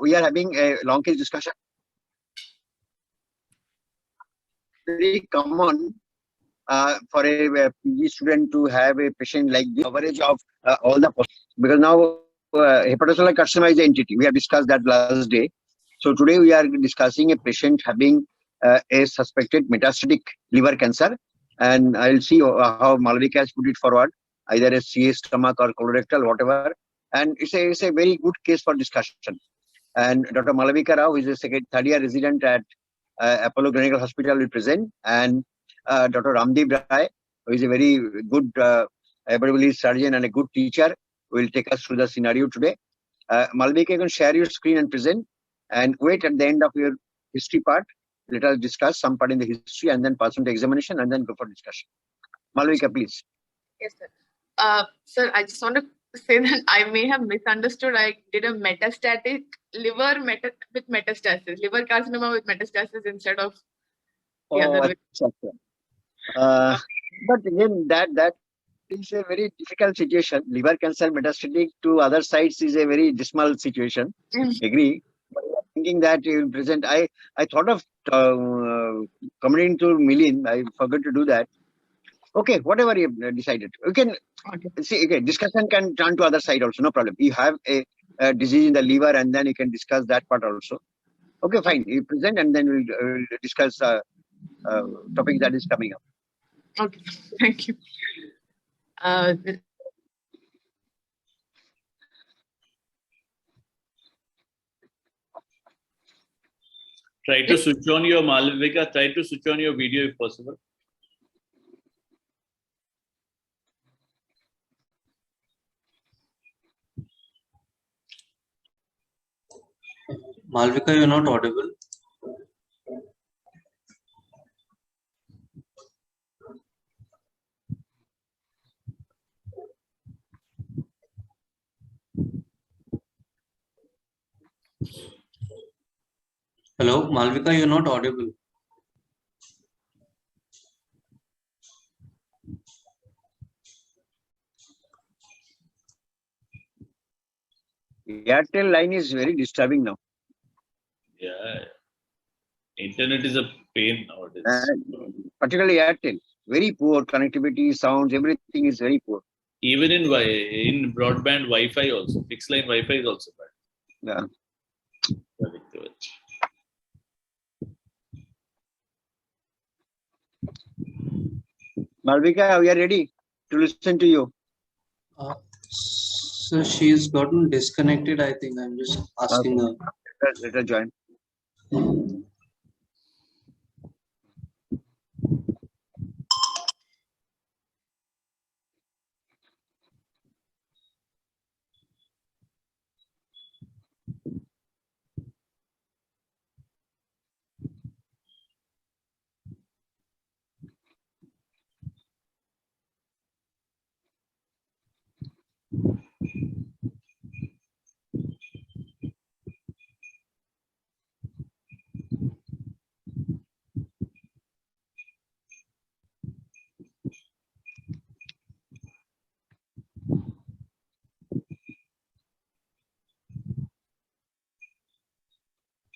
We are having a long case discussion. Very common for a PG student to have a patient like the coverage of all the because now hepatocellular carcinoma is the entity. We have discussed that last day. So today we are discussing a patient having a suspected metastatic liver cancer, and I'll see how Malavika has put it forward, either a CA stomach or colorectal, whatever. And it's a very good case for discussion. And Dr. Malavika Rao, who is a third year resident at Apollo Clinical Hospital, will present, and Dr. Ramdeep Rai, who is a very good able surgeon and a good teacher, will take us through the scenario today. Malavika, you can share your screen and present, and wait at the end of your history part. Let us discuss some part in the history and then pass on to examination and then go for discussion. Malavika, please. Yes, sir. Sir, I just want to say that I may have misunderstood. I did a metastatic liver with metastasis, liver carcinoma with metastasis instead of the other way. But again, that is a very difficult situation. Liver cancer metastatic to other sites is a very dismal situation. Agree. But thinking that you will present, I thought of commenting to Milin. I forgot to do that. Okay, whatever you decided, you can see. Okay, discussion can turn to other side also. No problem. You have a disease in the liver, and then you can discuss that part also. Okay, fine. You present, and then we'll discuss topic that is coming up. Okay, thank you. Try to switch on your Malavika. Try to switch on your video if possible. Malvika, you're not audible. Hello, Malvika, you're not audible. Airtel line is very disturbing now. Yeah, internet is a pain nowadays. Particularly Airtel, very poor connectivity, sounds, everything is very poor. Even in broadband Wi-Fi also, fixed line Wi-Fi is also bad. Yeah. Malvika, we are ready to listen to you. So she's gotten disconnected, I think. I'm just asking her. Let her join.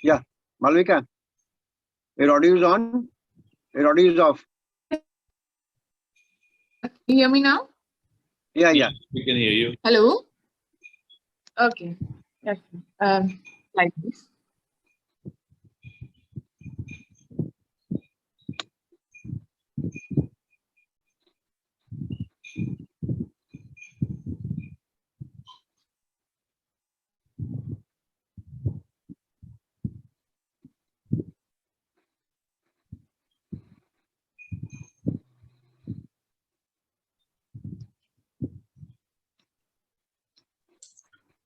Yeah, Malvika, your audio is on, your audio is off. Can you hear me now? Yeah. We can hear you. Hello? Okay. Yes. Like this.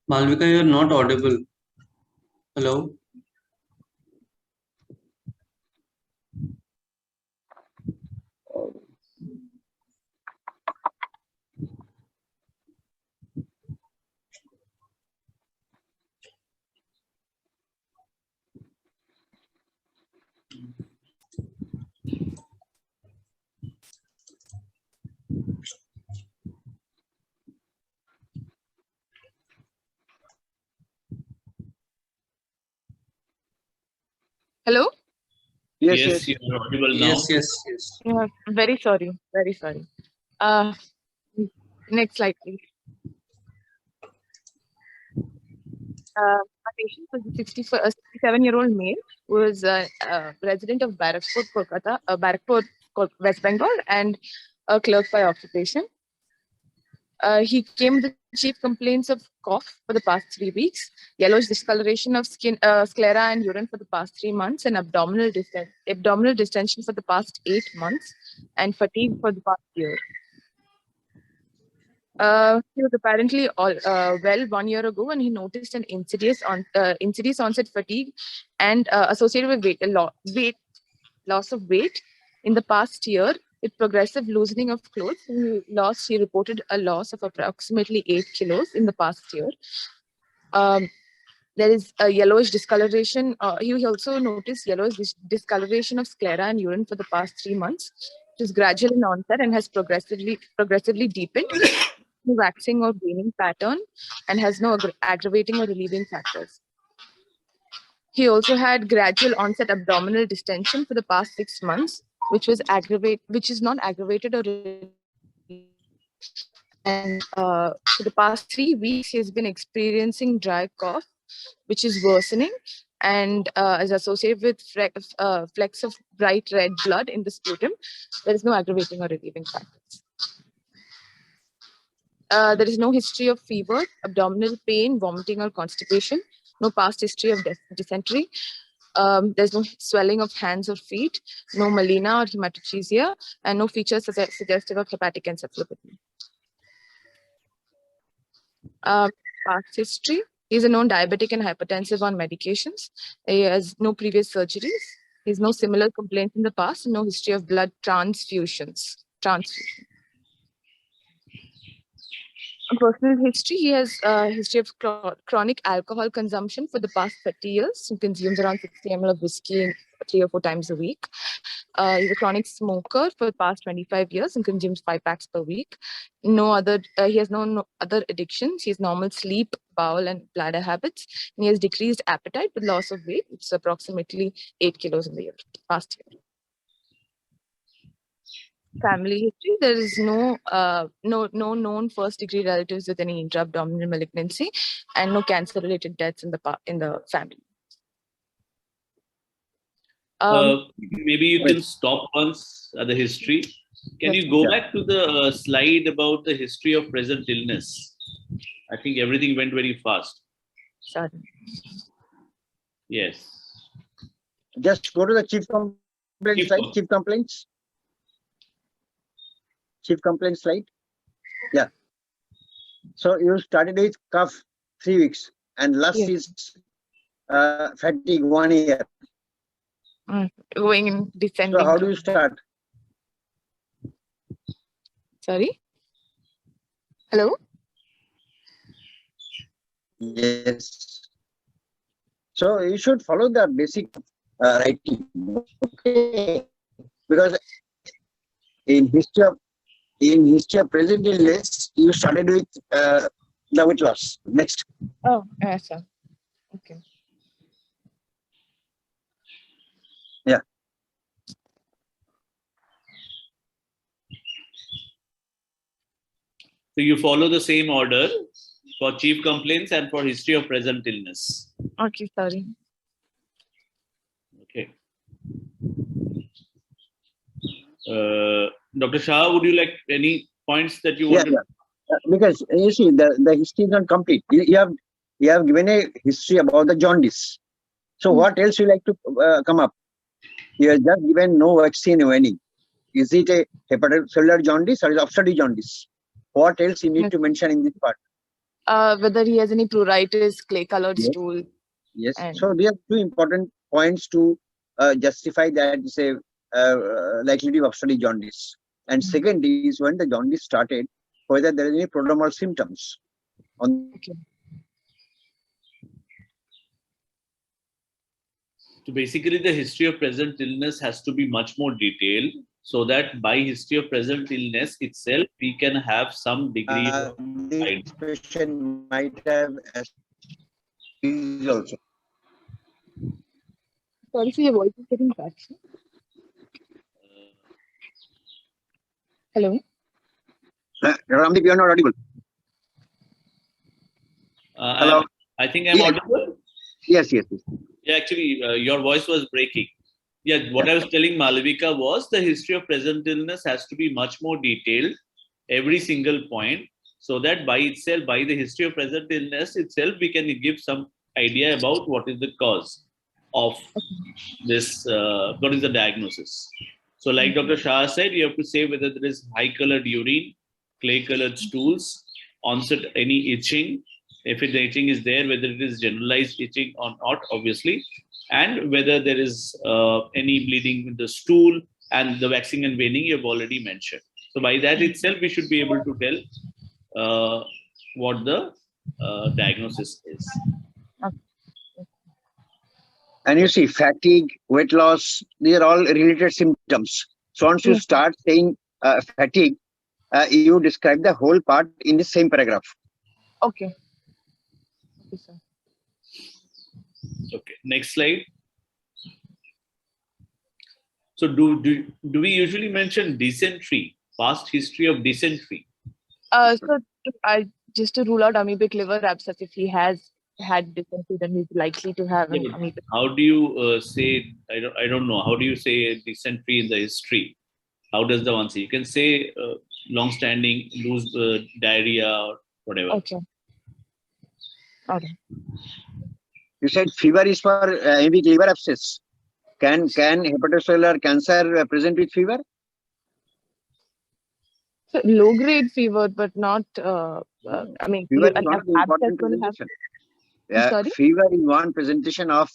Malvika, you're not audible. Hello? Hello? Yes, Yes, yes. you are audible now. Yes. Yeah, very sorry. Very sorry. Next slide, please. My patient was a 67-year-old male who was a resident of Barakpur, Kolkata, West Bengal, and a clerk by occupation. He came with the chief complaints of cough for the past 3 weeks, yellowish discoloration of skin, sclera and urine for the past 3 months, and abdominal distension for the past 8 months, and fatigue for the past year. He was apparently well 1 year ago when he noticed an insidious onset fatigue and associated with loss of weight. In the past year, with progressive loosening of clothes, he reported a loss of approximately 8 kilos in the past year. There is a yellowish discoloration. He also noticed yellowish discoloration of sclera and urine for the past 3 months. It is gradual in onset and has progressively deepened. No waxing or waning pattern and has no aggravating or relieving factors. He also had gradual onset abdominal distension for the past 6 months, which is not aggravated or relieving. And for the past 3 weeks, he has been experiencing dry cough, which is worsening and is associated with flecks of bright red blood in the sputum. There is no aggravating or relieving factors. There is no history of fever, abdominal pain, vomiting, or constipation. No past history of dysentery. There's no swelling of hands or feet, no melena or hematochezia, and no features suggestive of hepatic encephalopathy. Past history. He's a known diabetic and hypertensive on medications. He has no previous surgeries. He has no similar complaints in the past, and no history of blood transfusions. Personal history. He has a history of chronic alcohol consumption for the past 30 years. He consumes around 60 ml of whiskey 3 or 4 times a week. He's a chronic smoker for the past 25 years and consumes 5 packs per week. He has no other addictions. He has normal sleep, bowel, and bladder habits. And he has decreased appetite with loss of weight. It's approximately 8 kilos in the past year. Family history. There is no known first degree relatives with any intra-abdominal malignancy, and no cancer related deaths in the family. Maybe you can stop once at the history. Can you go back to the slide about the history of present illness? I think everything went very fast. Sorry. Yes. Just go to the chief complaints slide. Chief complaints slide. Yeah. So you started with cough 3 weeks, and last is fatigue 1 year. Going in descending. So how do you start? Sorry. Hello. Yes. So you should follow the basic writing. Okay. Because in history of present illness, you started with the weight loss. Next. Oh, yes, sir. Okay. Yeah. So you follow the same order for chief complaints and for history of present illness. Okay, sorry. Okay. Dr. Shah, would you like any points that you want to? Because you see, the history is not complete. You have given a history about the jaundice. So what else you like to come up? You have just given no vaccine warning. Is it a hepatocellular jaundice or is it obstructive jaundice? What else you need to mention in this part? Whether he has any pruritus, clay-colored stool. Yes. So there are 2 important points to justify that it's a likely of obstructive jaundice. And second is when the jaundice started, whether there are any prodromal symptoms. So basically, the history of present illness has to be much more detailed, so that by history of present illness itself, we can have some degree of this patient might have also. Sorry, sir, your voice is getting patchy. Hello? Ramdeep, you are not audible. Hello? I think I'm Yeah. audible. Yes. Yeah, actually, your voice was breaking. Yeah, what I was telling Malavika was the history of present illness has to be much more detailed, every single point, so that by itself, by the history of present illness itself, we can give some idea about what is the cause of this, what is the diagnosis. So, like Dr. Shah said, you have to say whether there is high colored urine, clay colored stools, onset any itching, if the itching is there, whether it is generalized itching or not, obviously, and whether there is any bleeding in the stool, and the waxing and waning you have already mentioned. So by that itself, we should be able to tell what the diagnosis is. And you see, fatigue, weight loss, these are all related symptoms. So once you start saying fatigue, you describe the whole part in the same paragraph. Okay. Okay, sir. Okay, next slide. So do we usually mention dysentery, past history of dysentery? So just to rule out amoebic liver abscess, if he has had dysentery, then he's likely to have an amoebic. How do you say? I don't know. How do you say dysentery in the history? How does the one say? You can say long-standing loose diarrhea or whatever. Okay. Okay. You said fever is for amoebic liver abscess. Can hepatocellular cancer present with fever? So low-grade fever, but not. I mean, Fever is an one important abscess will have. presentation. Sorry? Fever is one presentation of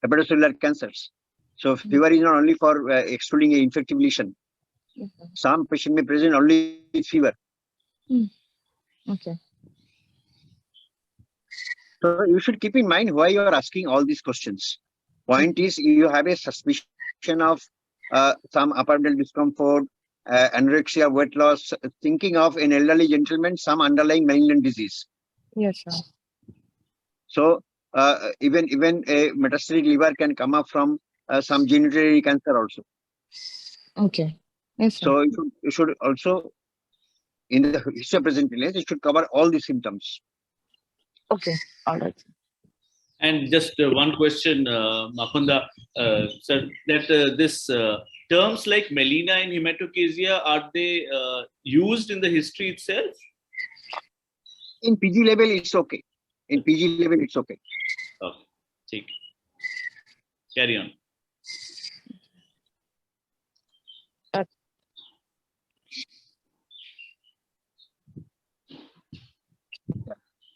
hepatocellular cancers. So fever is not only for excluding an infective lesion. Some patient may present only with fever. Okay. So you should keep in mind why you are asking all these questions. Point is, you have a suspicion of some upper abdominal discomfort, anorexia, weight loss, thinking of an elderly gentleman, some underlying malignant disease. Yes, sir. So even a metastatic liver can come up from some genitourinary cancer also. Okay. Yes, sir. So you should also, in the history of present illness, it should cover all the symptoms. Okay. All right. And just one question, Makunda, sir, that this terms like melena and hematochezia, are they used in the history itself? In PG level, it's okay. In PG level, it's okay. Okay, take it. Carry on.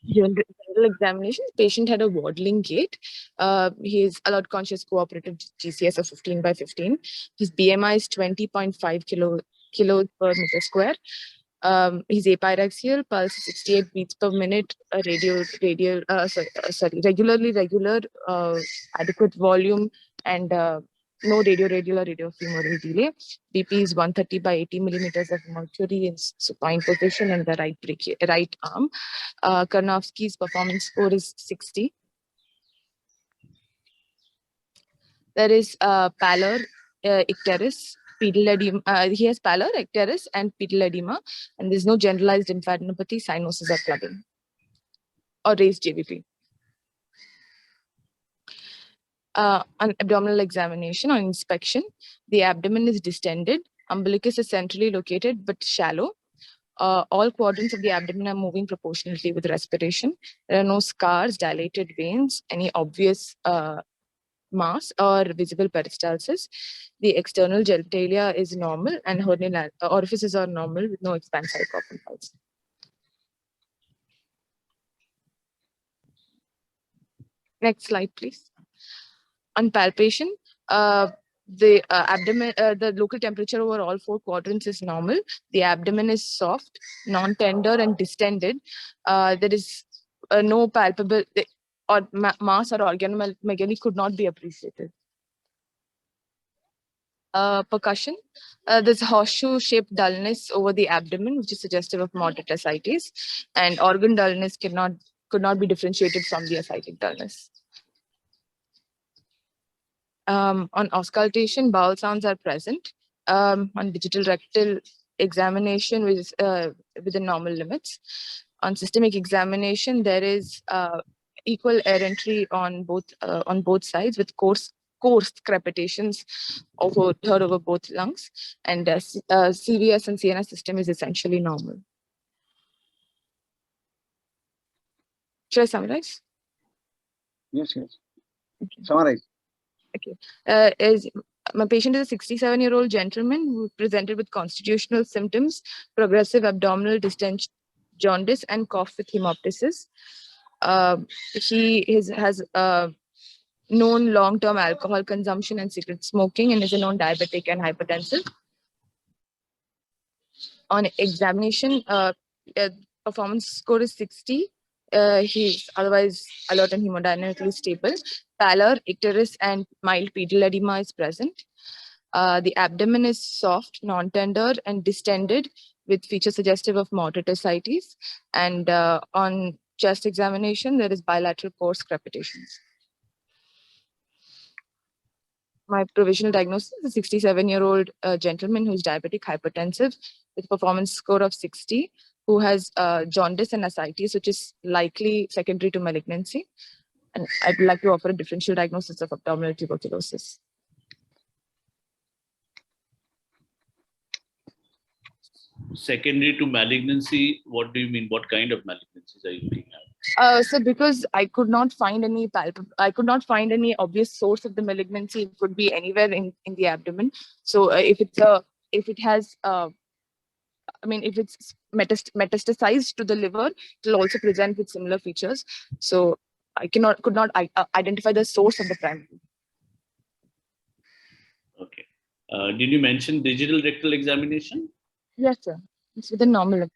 General examination, patient had a waddling gait. He is allowed conscious cooperative GCS of 15/15. His BMI is 20.5 kilos per meter square. He's apyrexial, pulse 68 beats per minute, regular, adequate volume, and no radiofemoral delay. BP is 130/80 millimeters of mercury in supine position in the right arm. Karnofsky's performance score is 60. There is pallor, icterus, pedal edema. He has pallor, icterus, and pedal edema, and there's no generalized lymphadenopathy, cyanosis, or clubbing, or raised JVP. On abdominal examination, on inspection, the abdomen is distended. Umbilicus is centrally located but shallow. All quadrants of the abdomen are moving proportionately with respiration. There are no scars, dilated veins, any obvious mass or visible peristalsis. The external genitalia is normal and hernial orifices are normal with no expansile coffin pulse. Next slide, please. On palpation, the abdomen, the local temperature over all four quadrants is normal. The abdomen is soft, non-tender, and distended. There is no palpable or mass or organomegaly could not be appreciated. Percussion, there's horseshoe-shaped dullness over the abdomen, which is suggestive of moderate ascites, and organ dullness could not be differentiated from the ascitic dullness. On auscultation, bowel sounds are present. On digital rectal examination within normal limits. On systemic examination, there is equal air entry on both sides with coarse crepitations heard over both lungs, and CVS and CNS system is essentially normal. Should I summarize? Yes, yes. Okay. Summarize. My patient is a 67-year-old gentleman who presented with constitutional symptoms, progressive abdominal distension, jaundice, and cough with hemoptysis. He has known long-term alcohol consumption and cigarette smoking, and is a known diabetic and hypertensive. On examination, performance score is 60. He's otherwise alert and hemodynamically stable. Pallor, icterus, and mild pedal edema is present. The abdomen is soft, non-tender, and distended with features suggestive of moderate ascites. And on chest examination, there is bilateral coarse crepitations. My provisional diagnosis is a 67-year-old gentleman who's diabetic, hypertensive, with performance score of 60, who has jaundice and ascites, which is likely secondary to malignancy. And I'd like to offer a differential diagnosis of abdominal tuberculosis. Secondary to malignancy, what do you mean? What kind of malignancies are you looking at? So because I could not find any obvious source of the malignancy, it could be anywhere in the abdomen. So if it's metastasized to the liver, it will also present with similar features. So I could not identify the source of the primary. Okay. Did you mention digital rectal examination? Yes, sir. It's within normal.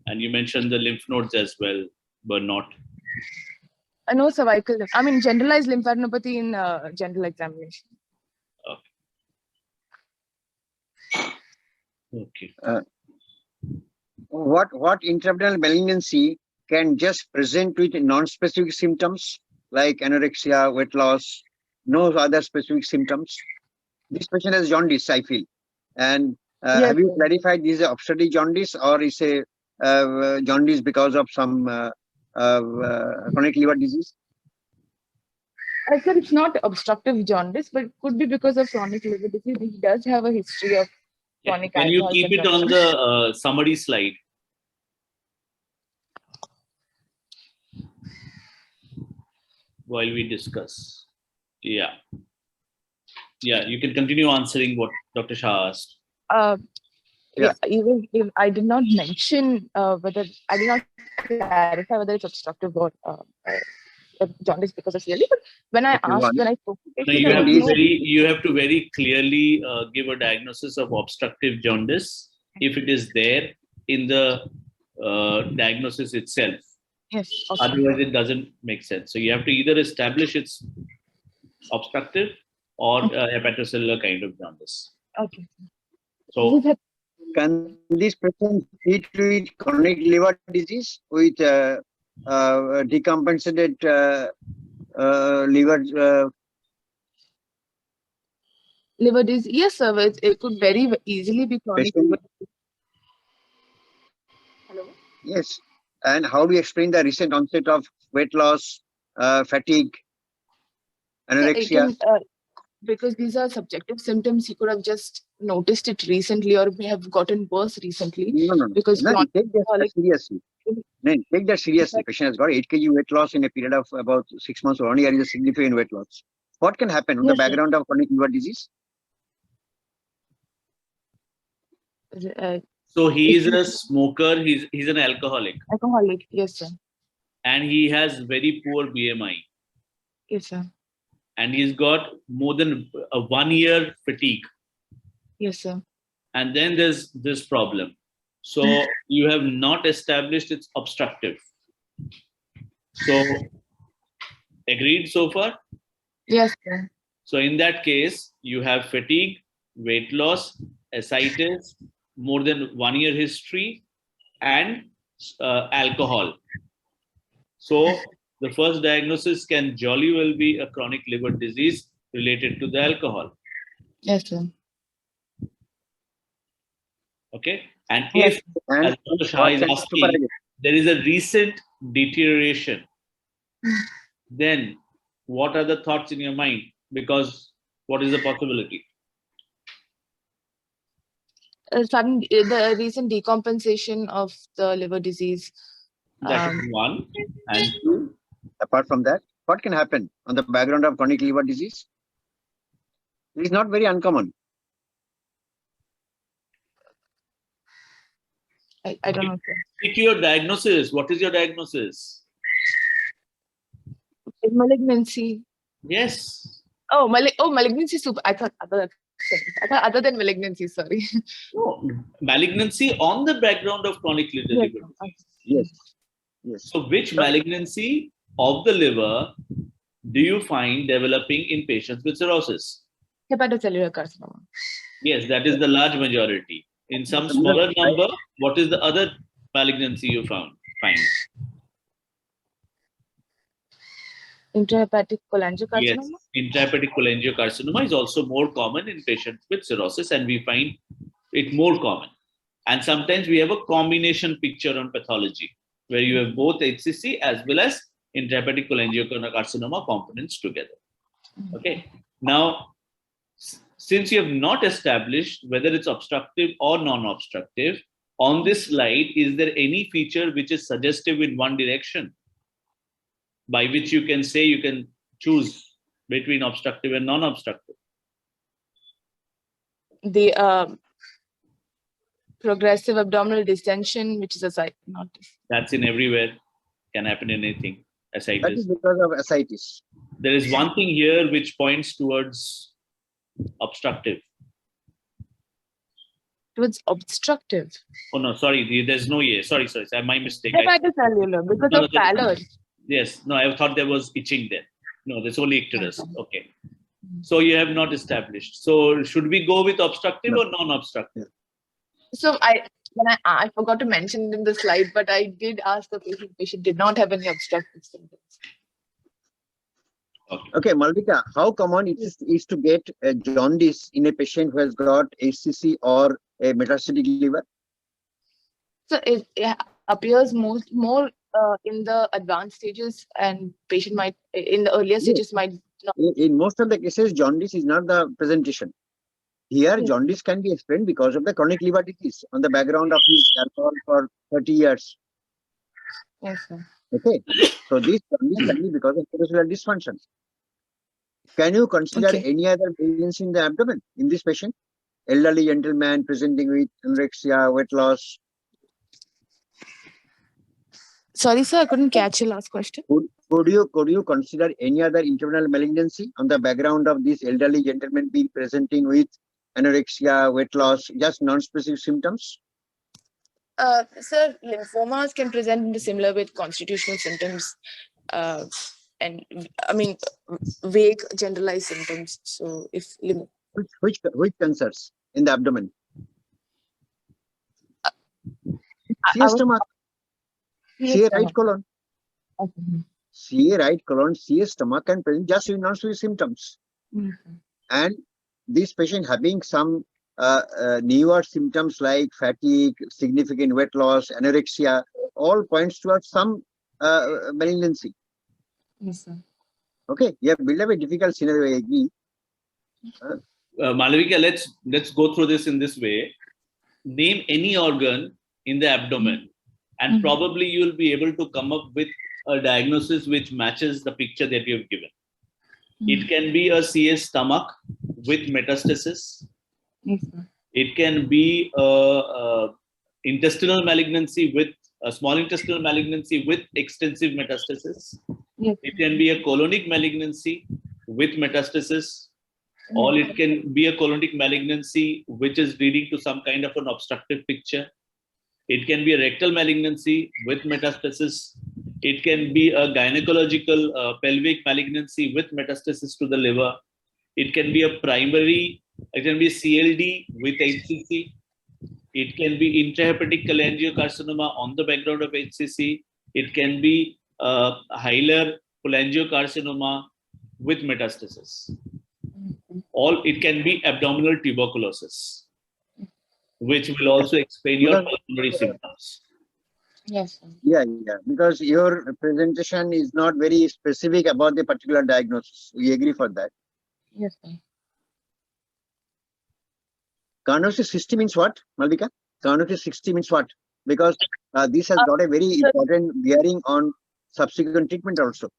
And you mentioned the lymph nodes as well, but not. No cervical. Generalized lymphadenopathy in general examination. Okay. What intraabdominal malignancy can just present with non-specific symptoms like anorexia, weight loss, no other specific symptoms? This patient has jaundice, I feel. And Yes, have you sir. clarified this is obstructive jaundice or is a jaundice because of some chronic liver disease? I said it's not obstructive jaundice, but it could be because of chronic liver disease. He does have a history of chronic Can you alcohol keep it on consumption. the summary slide? While we discuss. Yeah, you can continue answering what Dr. Shah asked. Yeah. Even if I did not mention whether I did not clarify whether it's obstructive or jaundice because of CLD, but when I spoke to No, patient, you there have was to no. you have to very clearly give a diagnosis of obstructive jaundice if it is there in the diagnosis itself. Yes. Okay. Otherwise, it doesn't make sense. So you have to either establish it's obstructive or hepatocellular kind of jaundice. Okay. So Can this patient treat with chronic liver disease with decompensated liver? Liver disease, yes, sir. It could very easily be chronic Patient? liver disease. Hello? Yes. And how do you explain the recent onset of weight loss, fatigue, anorexia? Because these are subjective symptoms, he could have just noticed it recently or may have gotten worse recently. No. Because No, take that chronic seriously. No, take that seriously. Patient has got 8 kg weight loss in a period of about 6 months or 1 year is a significant weight loss. What can happen on the Yes, sir. background of chronic liver disease? so he is a smoker. He's an alcoholic, Alcoholic, yes, sir. and he has very poor BMI, Yes, sir. and he's got more than a 1 year fatigue. Yes, sir. And then there's this problem. So you have not established it's obstructive. So agreed so far? Yes, sir. So in that case, you have fatigue, weight loss, ascites, more than 1 year history, and alcohol. So the first diagnosis can jolly well be a chronic liver disease related to the alcohol. Yes, sir. Okay. And Yes. if, And as Dr. Shah what is kind of asking, supervisor? there is a recent deterioration, then what are the thoughts in your mind? Because what is the possibility? The recent decompensation of the liver disease. That is one. And two, Apart from that, what can happen on the background of chronic liver disease? It is not very uncommon. I don't know, sir. stick to your diagnosis. What is your diagnosis? Malignancy. Yes. Oh, malignancy super. I thought other than malignancy, sorry. No, malignancy on the background of chronic liver Yes, disease. okay. Yes. Yes. So, which malignancy of the liver do you find developing in patients with cirrhosis? Hepatocellular carcinoma. Yes, that is the large majority. In some smaller number, what is the other malignancy you find? Intrahepatic Yes, cholangiocarcinoma. intrahepatic cholangiocarcinoma is also more common in patients with cirrhosis, and we find it more common. And sometimes we have a combination picture on pathology where you have both HCC as well as intrahepatic cholangiocarcinoma components together. Okay. Now, since you have not established whether it's obstructive or non-obstructive, on this slide, is there any feature which is suggestive in one direction by which you can say you can choose between obstructive and non-obstructive? The progressive abdominal distension, which is a site, not That's in everywhere, can happen in anything. That Ascites. is because of ascites. There is one thing here which points towards obstructive. towards obstructive. Oh no, sorry, there's no A. Sorry, my mistake. Hepatocellular, because No, of pallor. Yes, no, I thought there was itching there. No, there's only icterus. Okay. So you have not established. So should we go with obstructive or non-obstructive? So I forgot to mention in the slide, but I did ask the patient. Patient did not have any obstructive symptoms. Okay, Malvika, how common it is to get a jaundice in a patient who has got HCC or a metastatic liver? So it appears more in the advanced stages, and patient might in the earlier stages might not. In most of the cases, jaundice is not the presentation. Here, jaundice can be explained because of the chronic liver disease on the background of his alcohol for 30 years. Yes, sir. Okay, so this jaundice can be because of hepatocellular dysfunction. Can you consider any other malignancy in the abdomen in this patient? Elderly gentleman presenting with anorexia, weight loss. Sorry, sir, I couldn't catch your last question. Could you consider any other internal malignancy on the background of this elderly gentleman being presenting with anorexia, weight loss, just non-specific symptoms? Sir, lymphomas can present in the similar with constitutional symptoms, and I mean vague generalized symptoms. So if Which cancers in the abdomen? CA stomach, CA right colon. CA right colon, CA stomach can present just with non-specific symptoms. And this patient having some newer symptoms like fatigue, significant weight loss, anorexia, all points towards some malignancy. Yes, sir. Okay, you have built up a difficult scenario, I agree. Malavika, let's go through this in this way. Name any organ in the abdomen, and probably you'll be able to come up with a diagnosis which matches the picture that you have given. It can be a CA stomach with metastasis. Yes, sir. It can be a intestinal malignancy with a small intestinal malignancy with extensive metastasis. Yes. It can be a colonic malignancy with metastasis, or it can be a colonic malignancy which is leading to some kind of an obstructive picture. It can be a rectal malignancy with metastasis. It can be a gynecological pelvic malignancy with metastasis to the liver. It can be a primary, it can be a CLD with HCC. It can be intrahepatic cholangiocarcinoma on the background of HCC. It can be hilar cholangiocarcinoma with metastasis. it can be abdominal tuberculosis, which will also explain your pulmonary symptoms. Yes, sir. Yeah, because your presentation is not very specific about the particular diagnosis. We agree for that. Yes, sir. Carnosis 60 means what, Malvika? Carnosis 60 means what? Because this has got a very important bearing on subsequent treatment also.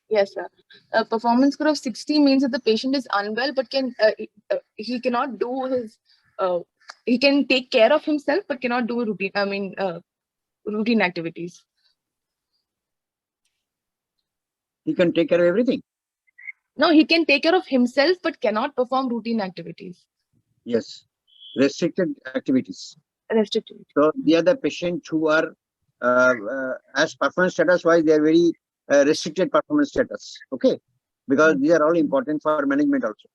Yes, sir. A performance score of 60 means that the patient is unwell, but he cannot do his he can take care of himself, but cannot do routine activities. He can take care of everything. No, he can take care of himself, but cannot perform routine activities. Yes, restricted activities. Restricted. So they are the patients who are as performance status wise, they are very restricted performance status. Okay, because these are all important for management also.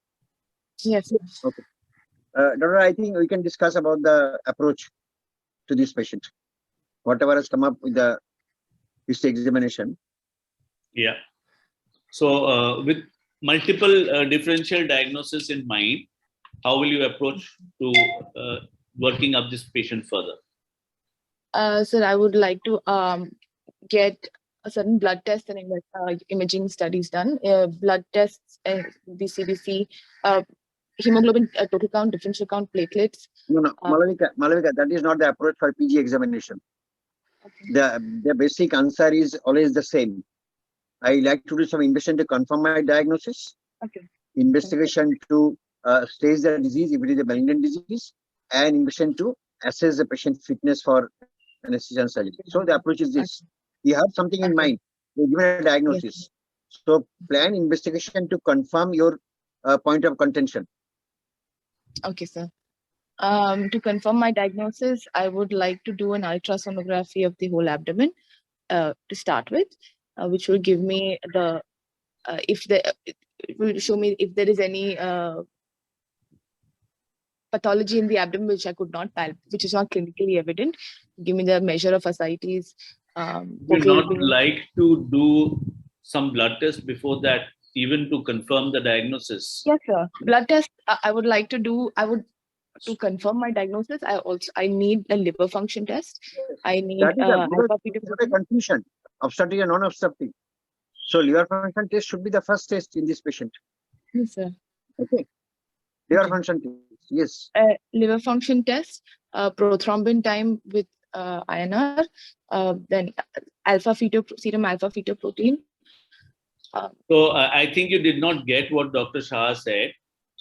Yes. Okay, Doctor, I think we can discuss about the approach to this patient. Whatever has come up with the history examination. Yeah. So with multiple differential diagnosis in mind, how will you approach to working up this patient further? Sir, I would like to get a certain blood test and imaging studies done. Blood tests, BCBC, hemoglobin total count, differential count, platelets. No, Malavika, that is not the approach for PG examination. Okay. The basic answer is always the same. I like to do some investigation to confirm my diagnosis. Okay. Investigation to stage the disease if it is a malignant disease, and investigation to assess the patient fitness for anesthesia and surgery. So the approach is this: you have something in mind, you give a diagnosis. Yes. So plan investigation to confirm your point of contention. Okay, sir. To confirm my diagnosis, I would like to do an ultrasonography of the whole abdomen to start with, which will give me the it will show me if there is any pathology in the abdomen which I could not palpate, which is not clinically evident. Give me the measure of ascites. Would not like to do some blood test before that, even to confirm the diagnosis? Yes, sir. Blood test I would like to do. To confirm my diagnosis, I need a liver function test. I need a confusion, obstructive and non-obstructive. So liver function test should be the first test in this patient. Yes, sir. Okay. Liver function test, yes. Liver function test, prothrombin time with INR, then serum alpha fetoprotein. So I think you did not get what Dr. Shah said.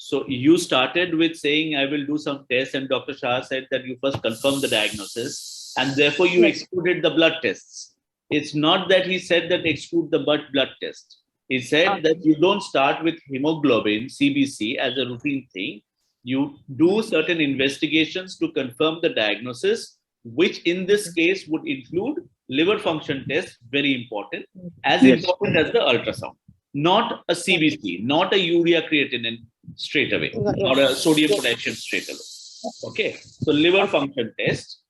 So you started with saying, I will do some tests, and Dr. Shah said that you first confirm the diagnosis, and therefore you excluded the blood tests. It's not that he said that exclude the blood test. He said that you don't start with hemoglobin, CBC, as a routine thing. You do certain investigations to confirm the diagnosis, which in this case would include liver function test, very important, as important as the ultrasound. Not a CBC, not a urea creatinine straight away, or a sodium potassium straight away. Okay, so liver function test,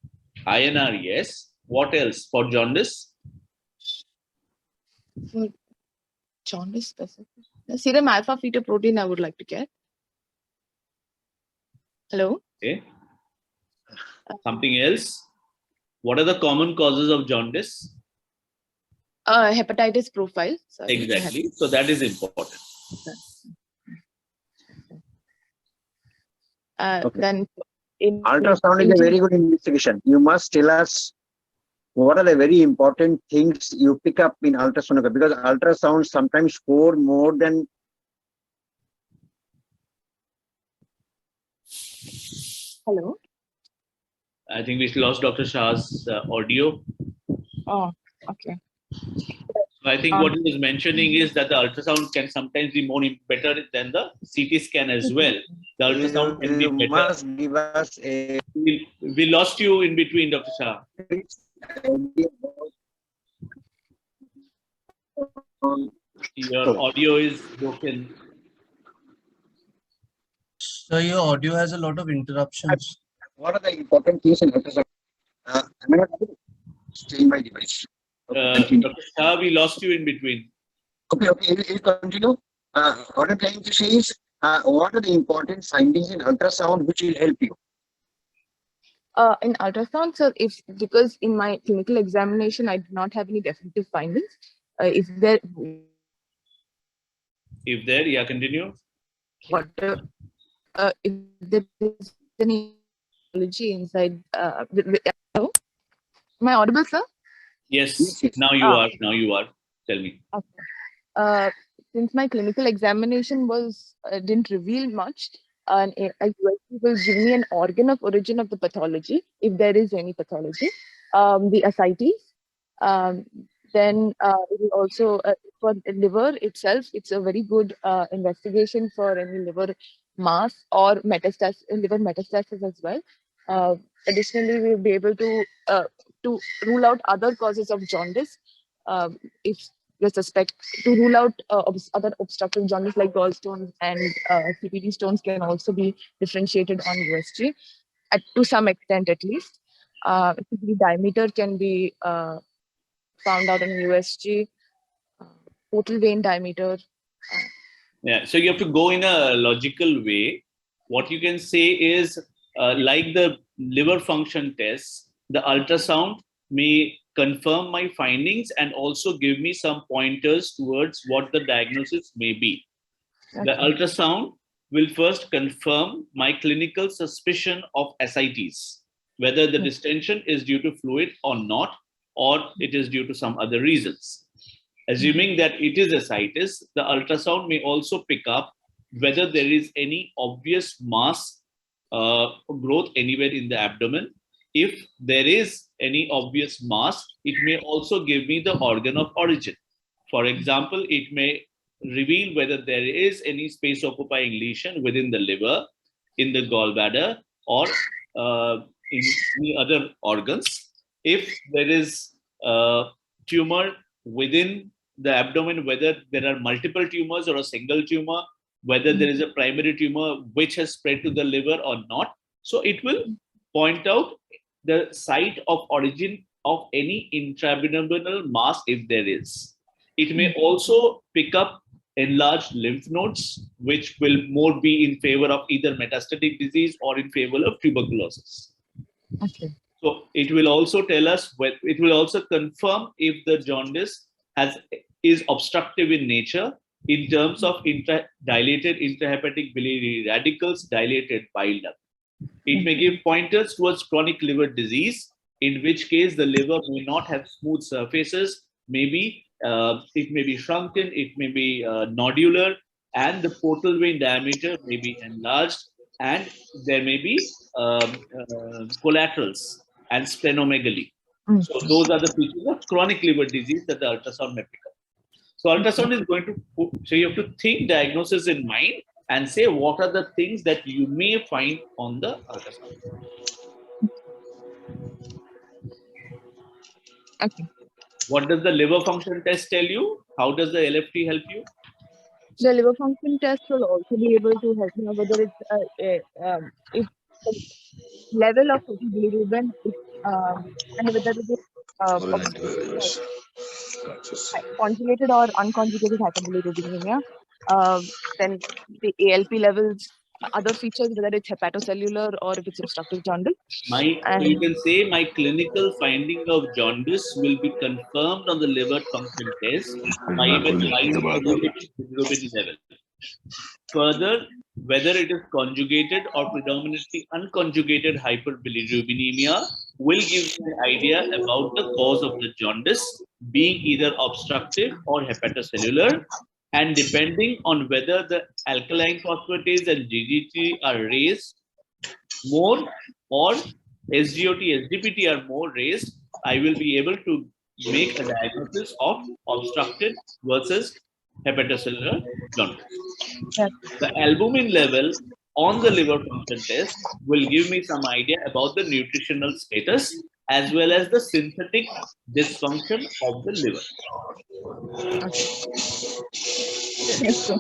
INR, yes. What else for jaundice? For jaundice specific, serum alpha fetoprotein I would like to get. Hello. Okay. Something else. What are the common causes of jaundice? Hepatitis profile. Sorry. Exactly. So that is important. Okay. Then ultrasound is a very good investigation. You must tell us what are the very important things you pick up in ultrasonography, because ultrasound sometimes score more than. Hello. I think we lost Dr. Shah's audio. Oh, okay. So I think what he was mentioning is that the ultrasound can sometimes be better than the CT scan as well. The ultrasound can be better. Must give us a. We lost you in between, Dr. Shah. Your audio is broken. So your audio has a lot of interruptions. What are the important things in ultrasound? I'm not staying my device. Okay, Dr. Shah, we lost you in between. Okay, you continue. What I'm trying to say is What are the important findings in ultrasound which will help you? In ultrasound, sir, if because in my clinical examination I did not have any definitive findings. If there, If there, yeah, continue. if there is any pathology inside, hello? Am I audible, sir? Yes, Yes, yes. now you are. Now you are. Tell me. Okay. Since my clinical examination was didn't reveal much, and a USP will give me an organ of origin of the pathology, if there is any pathology, the ascites. Um, then it will also for liver itself, it's a very good investigation for any liver mass or metastasis, liver metastasis as well. Uh, Additionally, we will be able to rule out other causes of jaundice. If the suspect to rule out other obstructive jaundice like gallstones and CPD stones can also be differentiated on USG to some extent at least. CPD diameter can be found out in USG, uh, total vein diameter. Yeah, so you have to go in a logical way. What you can say is, like the liver function tests, the ultrasound may confirm my findings and also give me some pointers towards what the diagnosis may be. The Okay. ultrasound will first confirm my clinical suspicion of ascites, whether the distension is due to fluid or not, or it is due to some other reasons. Assuming that it is ascites, the ultrasound may also pick up whether there is any obvious mass growth anywhere in the abdomen. If there is any obvious mass, it may also give me the organ of origin. For example, it may reveal whether there is any space occupying lesion within the liver, in the gallbladder, or in any other organs. If there is a tumor within the abdomen, whether there are multiple tumors or a single tumor, whether there is a primary tumor which has spread to the liver or not. So it will point out the site of origin of any intraabdominal mass if there is. It may also pick up enlarged lymph nodes, which will more be in favor of either metastatic disease or in favor of tuberculosis. Okay. So it will also tell us, it will also confirm if the jaundice is obstructive in nature in terms of dilated intrahepatic biliary radicals, dilated bile duct. It may give pointers towards chronic liver disease, in which case the liver may not have smooth surfaces, maybe it may be shrunken, it may be nodular, and the portal vein diameter may be enlarged, and there may be collaterals and splenomegaly. So those are the features of chronic liver disease that the ultrasound may pick up. So ultrasound is going to so you have to think diagnosis in mind and say what are the things that you may find on the ultrasound. Okay. What does the liver function test tell you? How does the LFT help you? The liver function test will also be able to help me know whether it's if the level of total bilirubin is and whether it is conjugated or unconjugated hyperbilirubinemia. Then the ALP levels, other features, whether it's hepatocellular or if it's obstructive jaundice. So you can say my clinical finding of jaundice will be confirmed on the liver function test by evaluating bilirubin level. Further, whether it is conjugated or predominantly unconjugated hyperbilirubinemia will give you an idea about the cause of the jaundice being either obstructive or hepatocellular. And depending on whether the alkaline phosphatase and GGT are raised more or SGOT, SGPT are more raised, I will be able to make a diagnosis of obstructed versus hepatocellular jaundice. Yes. The albumin level on the liver function test will give me some idea about the nutritional status as well as the synthetic dysfunction of the liver. Yes, sir.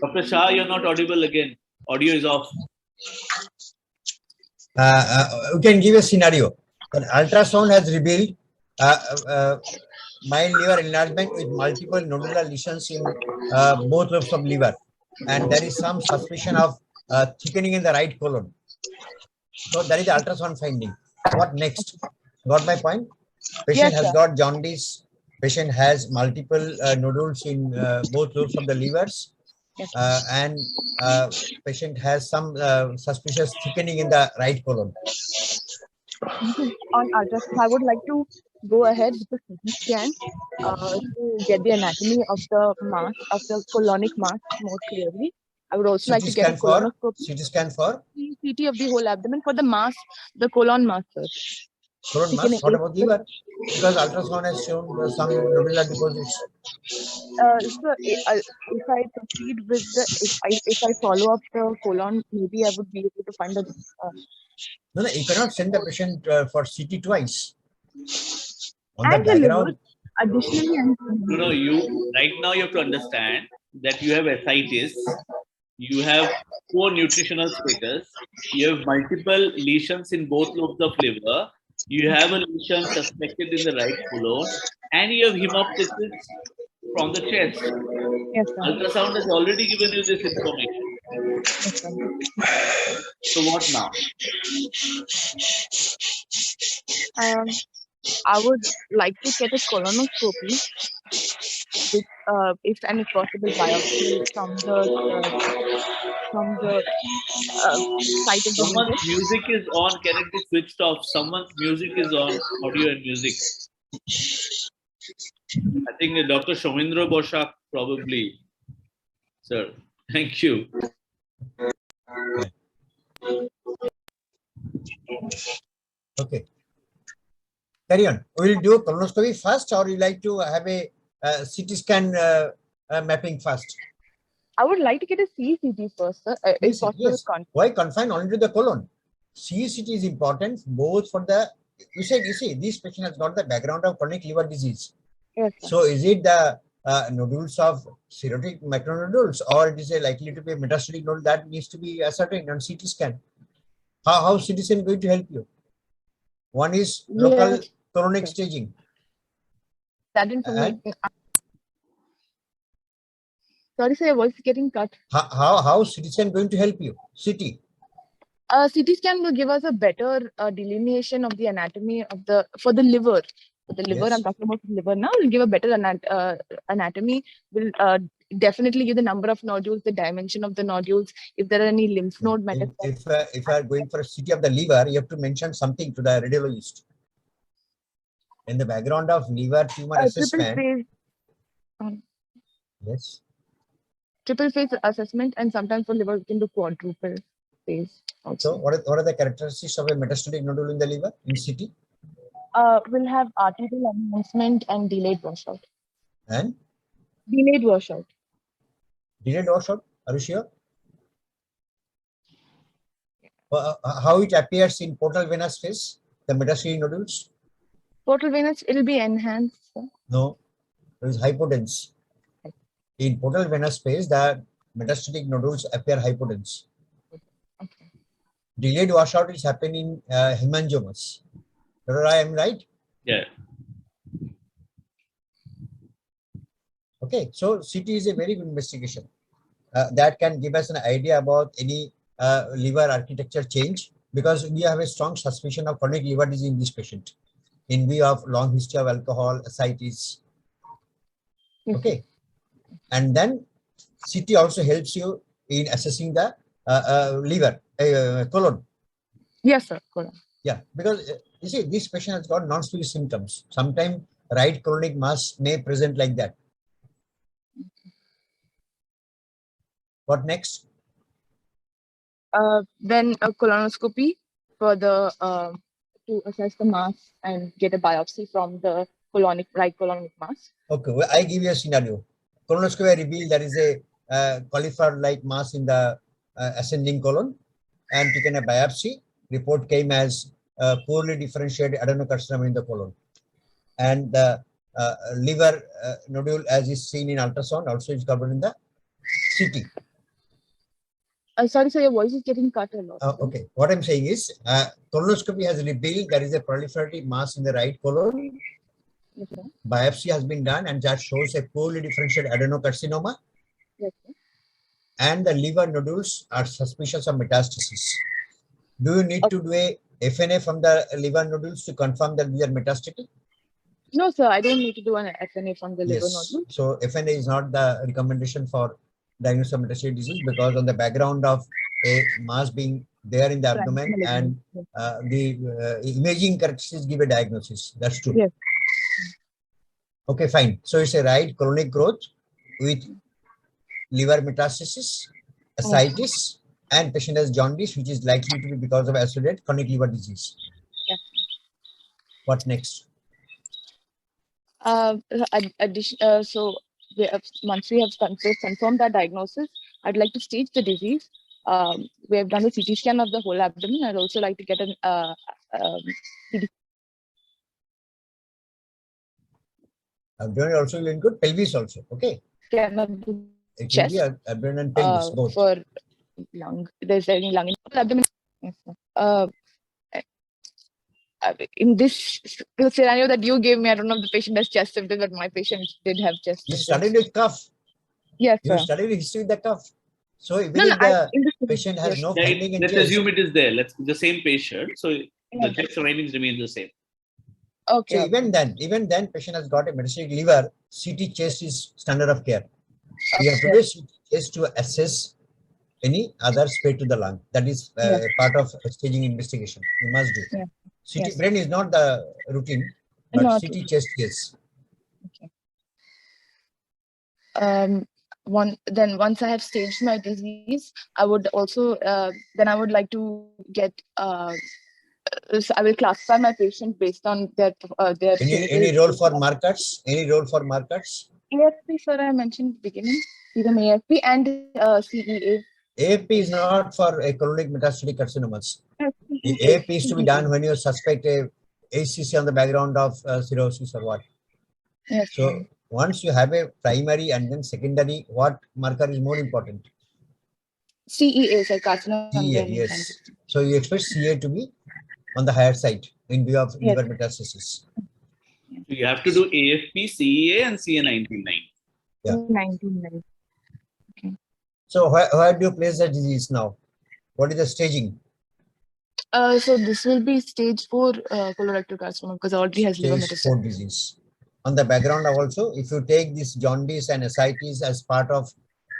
Dr. Shah, you're not audible again. Audio is off. We can give a scenario. An ultrasound has revealed mild liver enlargement with multiple nodular lesions in both lobes of liver, and there is some suspicion of thickening in the right colon. So that is the ultrasound finding. What next? Got my point? Patient Yes, has sir. got jaundice. Patient has multiple nodules in both lobes of the livers, Yes. and patient has some suspicious thickening in the right colon. On ultrasound, I would like to go ahead with the CT scan to get the anatomy of the mass, of the colonic mass more clearly. I would also like CT to get a scan for colonoscopy, CT scan for CT of the whole abdomen for the mass, the colon mass, sir. colon mass. Thickening. What about liver? Because ultrasound has shown some nodular deposits. So if I proceed with the, if I follow up the colon, maybe I would be able to find the. No, no, you cannot send the patient for CT twice. On the And the liver, background, additionally, and You right now you have to understand that you have ascites, you have poor nutritional status, you have multiple lesions in both lobes of liver, you have a lesion suspected in the right colon, and you have hemoptysis from the chest. yes, sir. Ultrasound has already given you this information. Yes, sir. So what now? I would like to get a colonoscopy with, if and if possible, biopsy from the site of the Someone's lesion. music is on. Can it be switched off? Someone's music is on. Audio and music. I think Dr. Shomindra Boshak probably. Sir, thank you. okay. Carry on. We will do colonoscopy first, or you like to have a CT scan mapping first? I would like to get a CCT first, sir, if Yes, possible. yes. Why confine only to the colon? CCT is important both for the. You see, this patient has got the background of chronic liver disease. Yes, sir. So is it the nodules of cirrhotic macronodules, or it is likely to be a metastatic nodule that needs to be ascertained on CT scan? How CT scan going to help you? One is local Yes, colonic sir. staging. That information. Sorry, sir, your voice is getting cut. How CT scan going to help you? CT. CT scan will give us a better delineation of the anatomy of the for the liver. For the liver, Yes. I'm talking about the liver now. Will give a better anatomy. Will definitely give the number of nodules, the dimension of the nodules. If there are any lymph node metastases. If you are going for a CT of the liver, you have to mention something to the radiologist. In the background of liver tumor assessment. Phase. Yes. Triple phase assessment, and sometimes for liver we can do quadruple phase also. So what are the characteristics of a metastatic nodule in the liver in CT? We'll have arterial enhancement and delayed washout. And Delayed washout. delayed washout? Are you sure? How it appears in portal venous phase, the metastatic nodules? Portal venous, it'll be enhanced. Sir. No, it is hypodense. In portal venous phase, the metastatic nodules appear hypodense. Okay. Delayed washout is happening in hemangiomas. I am right? Yeah. Okay, so CT is a very good investigation. That can give us an idea about any liver architecture change, because we have a strong suspicion of chronic liver disease in this patient in view of long history of alcohol, ascites. Okay, and then CT also helps you in assessing the liver, colon. Yes, sir. Colon. Yeah, because you see, this patient has got non-specific symptoms. Sometimes right colonic mass may present like that. What next? Then a colonoscopy for the to assess the mass and get a biopsy from the right colonic mass. Okay, well, I give you a scenario. Colonoscopy revealed there is a cauliflower-like mass in the ascending colon, and taken a biopsy. Report came as poorly differentiated adenocarcinoma in the colon, and the liver nodule, as is seen in ultrasound, also is covered in the CT. Sorry, sir, your voice is getting cut a lot. Okay, what I'm saying is colonoscopy has revealed there is a proliferative mass in the right colon, Yes, sir. Biopsy has been done and that shows a poorly differentiated adenocarcinoma, Yes, sir. and the liver nodules are suspicious of metastasis. Do you need to do a FNA from the liver nodules to confirm that they are metastatic? No, sir, I don't need to do an FNA from the liver Yes. nodule. So FNA is not the recommendation for diagnosis of metastatic disease because on the background of a mass being there in the abdomen and the imaging characteristics give a diagnosis. That's true. Yes. Okay, fine. So it's a right colonic growth with liver metastasis, ascites, and patient has jaundice, which is likely to be because of associated chronic liver disease. Yes. What next? So once we have confirmed that diagnosis, I'd like to stage the disease. We have done a CT scan of the whole abdomen. I'd also like to get an CT Abdomen also will include pelvis also. Okay. scan of the It will chest be abdomen and pelvis both. for lung. There's any lung in the abdomen. Yes, sir. In this scenario that you gave me, I don't know if the patient has chest symptoms, but my patient did have chest You symptoms. studied with cuff. Yes, You sir. studied the history with the cuff. So even No, if the in this patient has yes. no finding in Let's chest, assume it is there. Let's the same patient. So the Yeah. chest surroundings remain the same. Okay. so even then, patient has got a metastatic liver. CT chest is standard of care. You have to do CT chest to assess any other spread to the lung. That is part of staging investigation. You must do. Yeah. CT Yes. brain is not the routine, but Not CT chest yes. Once I have staged my disease, I would also then I would like to get so I will classify my patient based on their Any role for markers? Any role for markers? AFP, sir, I mentioned beginning, serum AFP and CEA. AFP is not for a chronic metastatic carcinomas. CEA. AFP is to be done when you suspect a ACC on the background of cirrhosis or what. Yes. So once you have a primary and then secondary, what marker is more important? CEA, sir, carcinoma. CA, yes. So you expect CA to be on the higher side in view of liver metastasis. So you have to do AFP, CEA, and CA19-9. Yeah. 19. Okay. So where do you place the disease now? What is the staging? So this will be stage 4 colorectal carcinoma because already has liver Stage metastasis. 4 disease. On the background also, if you take this jaundice and ascites as part of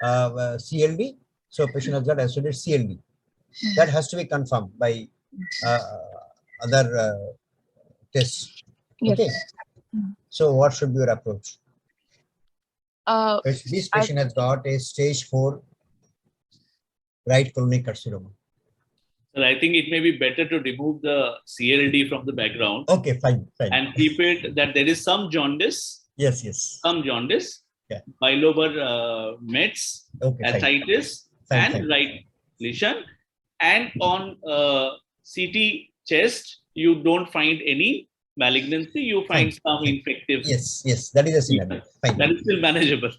CLD, so patient has got associated CLD. That has to be confirmed by other tests. Yes. Okay. So what should be your approach? This I- patient has got a stage 4 right colonic carcinoma. So I think it may be better to remove the CLD from the background Okay, fine. and keep it that there is some jaundice. Yes. Some jaundice. Yeah. Bilobar Mets, Okay, fine. ascites, and Fine. right lesion. And on CT chest, you don't find any malignancy. You find some infective. Yes. That is a scenario. Fine. That is still manageable.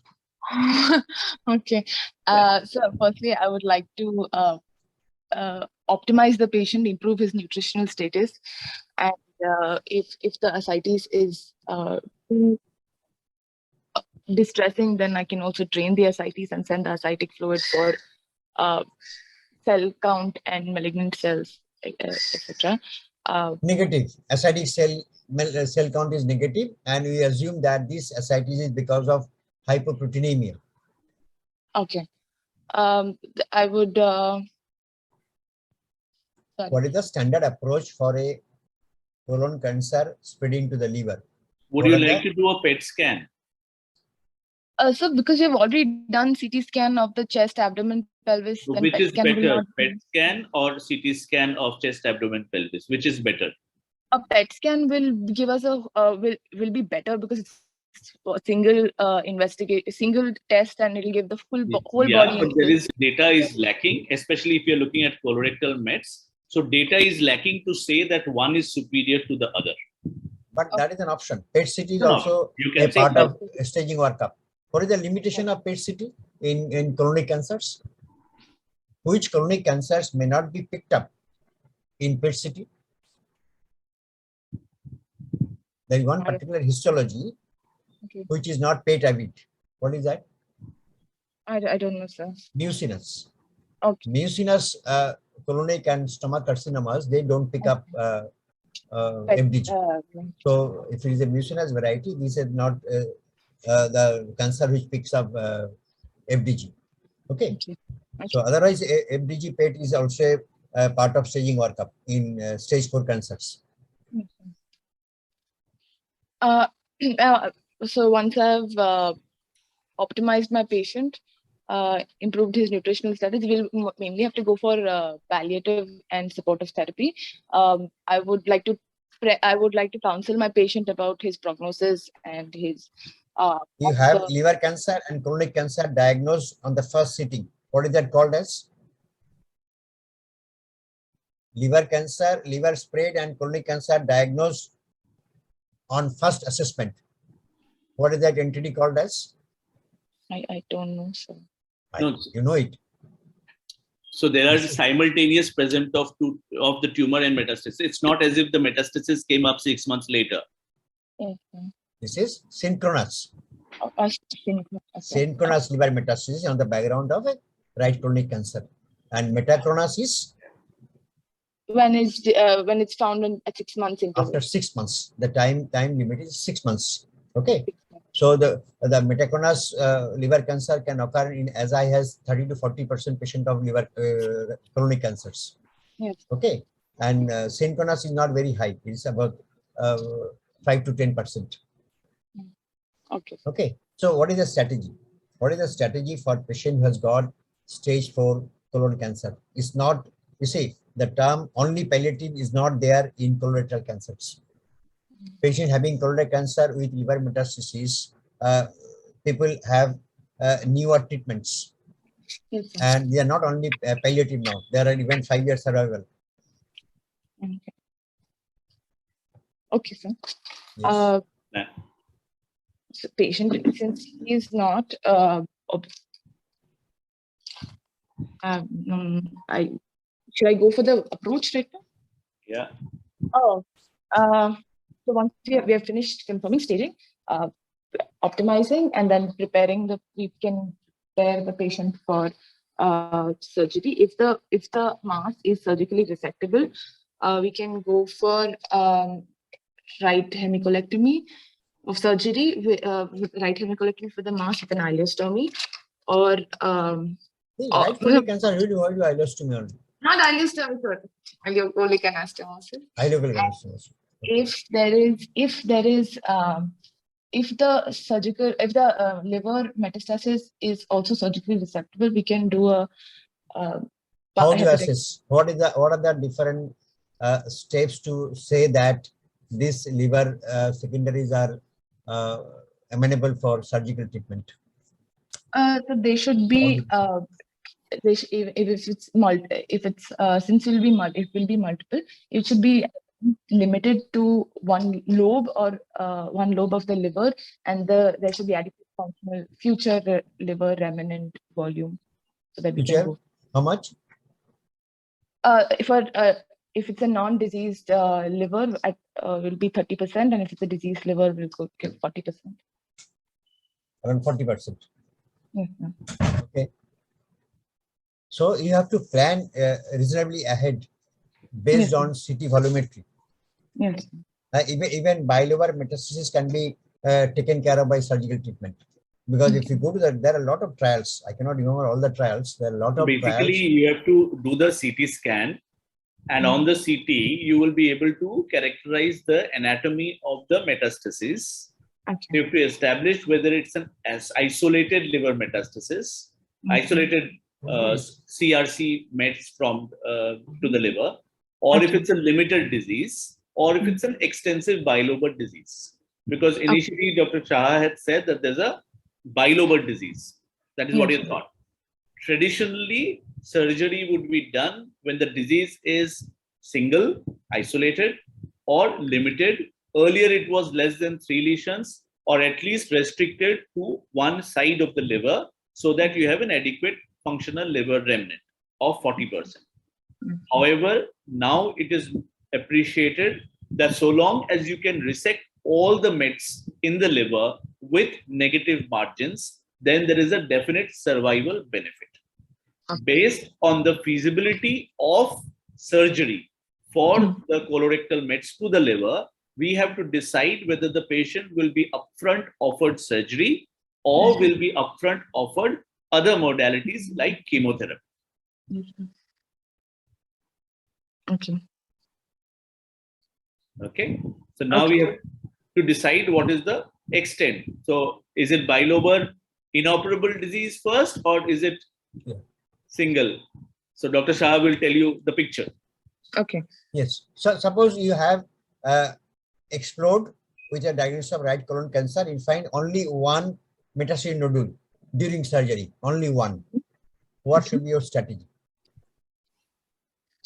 Okay. So firstly, I would like to optimize the patient, improve his nutritional status, and if the ascites is too distressing, then I can also drain the ascites and send the ascitic fluid for cell count and malignant cells, etc. Negative. Ascitic cell count is negative, and we assume that this ascites is because of hypoproteinemia. Okay. I would. What is the standard approach for a colon cancer spreading to the liver? Would you like to do a PET scan? So because you've already done CT scan of the chest, abdomen, pelvis, So then which PET is scan will better, not PET scan or CT scan of chest, abdomen, pelvis? Which is better? A PET scan will give us a will be better because it's a single single test, and it'll give the whole body. But there is data is lacking, especially if you're looking at colorectal mets. So data is lacking to say that one is superior to the other. But that is an option. PET CT is No, also you a can say part that. of staging workup. What is the limitation of PET CT in colonic cancers? Which colonic cancers may not be picked up in PET CT? There is one particular histology Okay. which is not PET avid. What is that? I don't know, sir. Mucinous. Okay. Mucinous colonic and stomach carcinomas, they don't pick up But, FDG. So if it is a mucinous variety, this is not the cancer which picks up FDG. Okay. okay. So otherwise, FDG PET is also a part of staging workup in stage 4 cancers. So once I've optimized my patient, improved his nutritional status, we'll mainly have to go for palliative and supportive therapy. I would like to counsel my patient about his prognosis and his. You have liver cancer and colonic cancer diagnosed on the first sitting. What is that called as? Liver cancer, liver spread, and colonic cancer diagnosed on first assessment. What is that entity called as? I don't know, sir. No. You know it. So there are simultaneous present of the tumor and metastasis. It's not as if the metastasis came up 6 months later. Okay. This is synchronous. Synchronous. Synchronous liver metastasis on the background of a right colonic cancer. And metachronous is when it's found at 6 months interval. after 6 months. The time limit is 6 months. Okay. So the metachronous liver cancer can occur in as high as 30 to 40% patient of liver colonic cancers. Yes. Okay. And synchronous is not very high. It's about 5 to 10%. Okay. Okay. So what is the strategy? What is the strategy for patient who has got stage 4 colon cancer? It's not, you see, the term only palliative is not there in colorectal cancers. Patient having colorectal cancer with liver metastasis, people have newer treatments. Yes, And they are not only palliative now, there are even 5-year survival. Okay, sir. Yes. So patient, since he is not should I go for the approach right now? Yeah. Oh, so once we have finished confirming staging, optimizing, and then we can prepare the patient for surgery. If the mass is surgically resectable, we can go for right hemicolectomy of surgery with right hemicolectomy for the mass with an ileostomy, or right colonic cancer, who do ileostomy on? not ileostomy, sir. Ileocolic anastomosis. Ileocolic anastomosis. If the liver metastasis is also surgically resectable, we can do a how do you assess? What are the different steps to say that these liver secondaries are amenable for surgical treatment? So they should be if it's since it will be multiple, it should be limited to one lobe or one lobe of the liver, and there should be adequate functional future liver remnant volume, so that we can go. How much? If it's a non-diseased liver, will be 30%, and if it's a diseased liver, we'll go 40%. Around 40%. Mm-hmm. Okay. So you have to plan reasonably ahead based on CT volumetry. Yes. Even biliver metastasis can be taken care of by surgical treatment. Because if you go to there are a lot of trials. I cannot remember all the trials. There are a lot of Basically, trials. you have to do the CT scan, and on the CT, you will be able to characterize the anatomy of the metastasis. Okay. You have to establish whether it's an isolated liver metastasis, isolated CRC mets from to the liver, or if it's a limited disease, or if it's an extensive bilobar disease. Because initially, Dr. Shah had said that there's a bilobar disease. That is what he thought. Traditionally, surgery would be done when the disease is single, isolated, or limited. Earlier, it was less than 3 lesions, or at least restricted to one side of the liver, so that you have an adequate functional liver remnant of 40%. However, now it is appreciated that so long as you can resect all the mets in the liver with negative margins, then there is a definite survival benefit. Based on the feasibility of surgery for the colorectal mets to the liver, we have to decide whether the patient will be upfront offered surgery or will be upfront offered other modalities like chemotherapy. Okay. Okay. So now we have to decide what is the extent. So is it bilobar inoperable disease first, or is it single? So Dr. Shah will tell you the picture. Okay. Yes. So suppose you have explored with a diagnosis of right colon cancer, you find only one metastatic nodule during surgery, only one. What should be your strategy?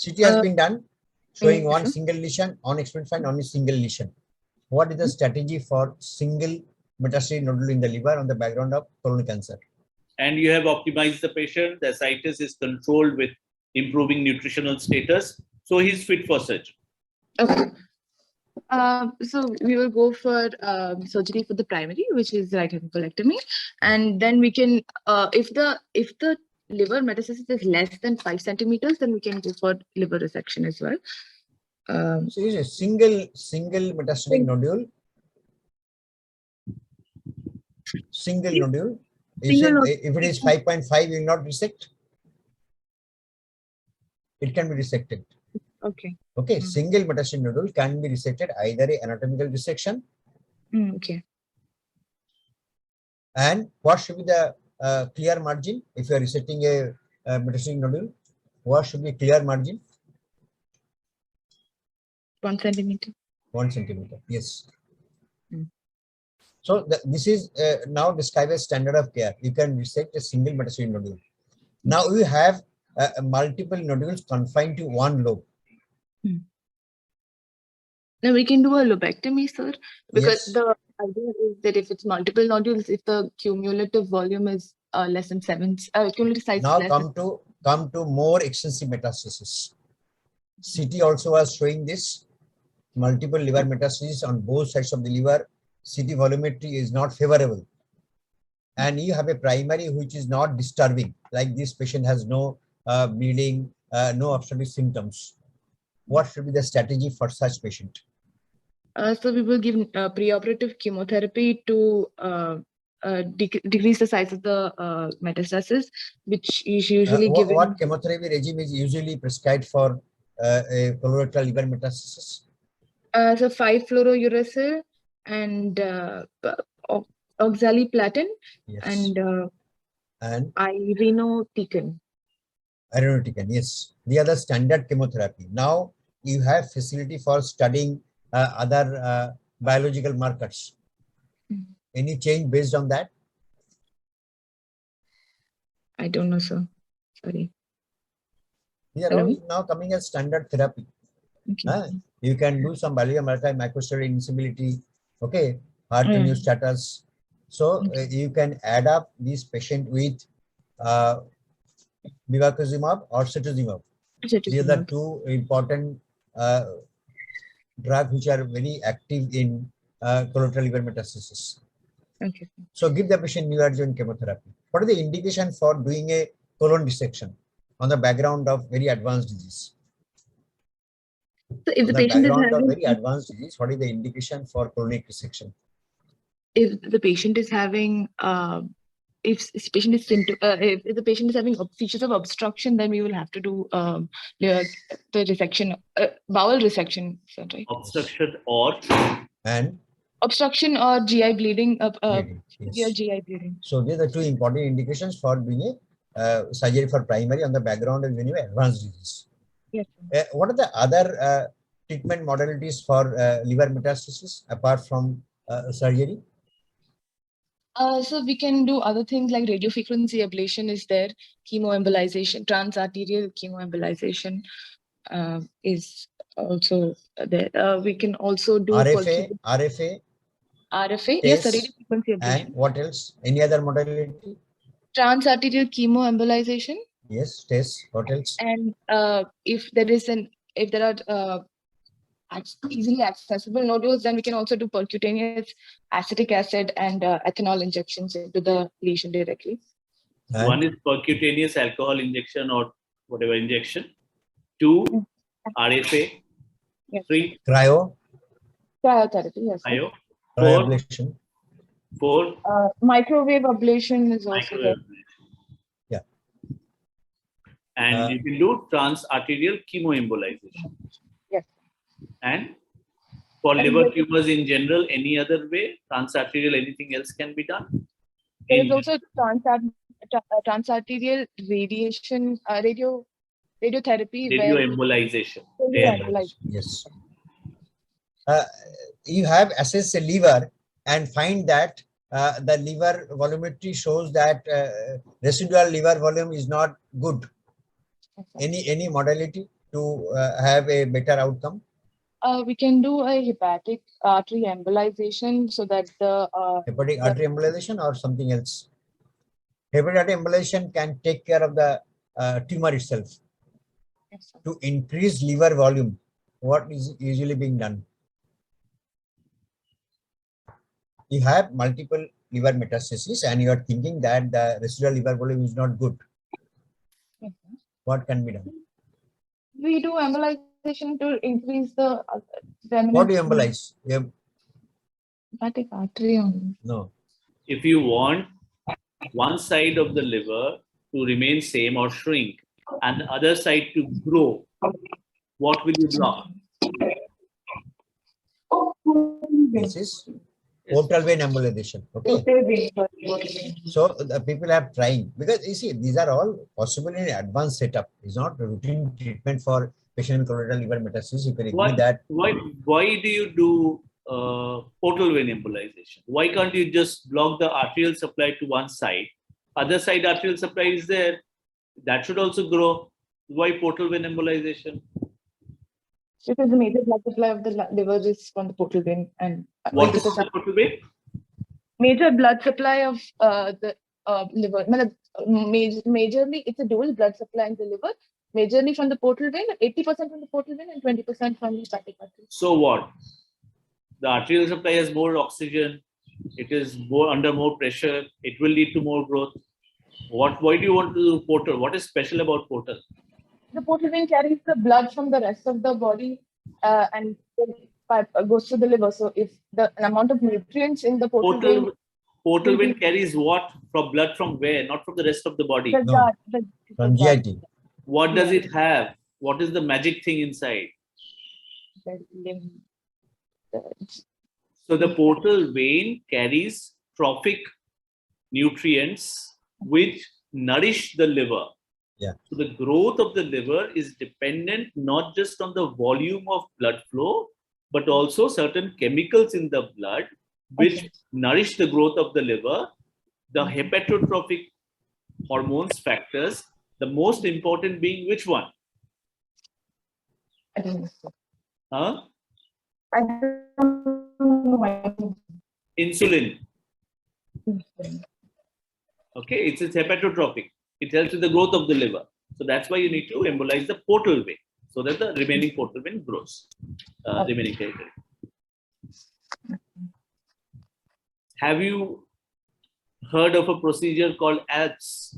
CT has been done, showing one single lesion, unexplained find only single lesion. What is the strategy for single metastatic nodule in the liver on the background of colon cancer? And you have optimized the patient, the ascites is controlled with improving nutritional status, so he's fit for surgery. Okay. So we will go for surgery for the primary, which is right colectomy, and then we can, if the liver metastasis is less than 5 centimeters, then we can go for liver resection as well. So it's a single metastatic nodule. Single nodule. You said if it is 5.5, you will not resect. It can be resected. Okay. Okay, single metastatic nodule can be resected, either a anatomical resection. Okay. And what should be the clear margin if you are resecting a metastatic nodule? What should be clear margin? 1 centimeter. 1 centimeter. Yes. So this is now described as standard of care. You can resect a single metastatic nodule. Now you have multiple nodules confined to one lobe. Now we can do a lobectomy, sir, because Yes. the idea is that if it's multiple nodules, if the cumulative volume is less than 7, cumulative size Now is less come to more extensive metastasis. CT also was showing this multiple liver metastases on both sides of the liver. CT volumetry is not favorable, and you have a primary which is not disturbing, like this patient has no bleeding, no obstructive symptoms. What should be the strategy for such patient? So we will give preoperative chemotherapy to decrease the size of the metastasis, which is usually given. What chemotherapy regime is usually prescribed for a colorectal liver metastasis? So 5-fluorouracil and oxaliplatin, Yes. and irinotecan. Irinotecan, yes. The other standard chemotherapy. Now you have facility for studying other biological markers. Any change based on that? I don't know, sir. Sorry. These are all now coming as standard therapy. Okay. You can do some biological marker, microsteroid instability, okay, heart tenure status. So you can add up this patient with bevacizumab or cetuximab. These are the two important drugs which are very active in colorectal liver metastasis. Okay. So give the patient neoadjuvant chemotherapy. What is the indication for doing a colon dissection on the background of very advanced disease? So if the patient is having very advanced disease, what is the indication for colonic resection? If the patient is having if the patient is having features of obstruction, then we will have to do the resection, bowel resection, right? Obstruction or obstruction or GI bleeding, yes. GI bleeding. So these are two important indications for doing a surgery for primary on the background of advanced disease. Yes. What are the other treatment modalities for liver metastasis apart from surgery? So we can do other things like radiofrequency ablation is there, chemoembolization, transarterial chemoembolization is also there. We can also do RFA. Yes, radiofrequency ablation. And what else? Any other modality? Transarterial chemoembolization. Yes, TESS. What else? And if there are easily accessible nodules, then we can also do percutaneous acetic acid and ethanol injections into the lesion directly. One is percutaneous alcohol injection or whatever injection. 2, RFA. Yes. 3, Cryotherapy, yes. Sir. IO. 4, cryoablation. 4, Microwave ablation is also there. microwave. Yeah. And you can do transarterial chemoembolization. Yes. And for liver tumors in general, any other way, transarterial, anything else can be done? There is also transarterial radiation, radiotherapy. Radioembolization. Yes. You have assessed a liver and find that the liver volumetry shows that residual liver volume is not good. Any modality to have a better outcome? We can do a hepatic artery embolization so that the Hepatic artery embolization or something else? Hepatic artery embolization can take care of the tumor itself. To increase liver volume, what is usually being done? You have multiple liver metastases and you are thinking that the residual liver volume is not good. What can be done? we do embolization to increase the What do you embolize? hepatic artery only. No. If you want one side of the liver to remain same or shrink and the other side to grow, what will you block? This is portal vein embolization. Okay. So the people are trying because you see these are all possible in advanced setup. It's not a routine treatment for patient with colorectal liver metastasis. You can agree that. Why do you do portal vein embolization? Why can't you just block the arterial supply to one side? Other side arterial supply is there. That should also grow. Why portal vein embolization? Because the major blood supply of the liver is from the portal vein, and what is the portal vein? Major blood supply of the liver. Majorly, it's a dual blood supply in the liver. Majorly from the portal vein, 80% from the portal vein and 20% from the hepatic artery. So what? The arterial supply has more oxygen. It is under more pressure. It will lead to more growth. Why do you want to do portal? What is special about portal? The portal vein carries the blood from the rest of the body and goes to the liver. So if the amount of nutrients in the portal vein carries what? From blood from where? Not from the rest of the body. From GIT. What does it have? What is the magic thing inside? So the portal vein carries trophic nutrients which nourish the liver. Yeah. So the growth of the liver is dependent not just on the volume of blood flow, but also certain chemicals in the blood which nourish the growth of the liver. The hepatotrophic hormones factors, the most important being which one? I don't know. Huh? I don't know. Insulin. Okay, it's hepatotrophic. It helps with the growth of the liver. So that's why you need to embolize the portal vein so that the remaining portal vein grows. Remaining territory. Have you heard of a procedure called ALPS?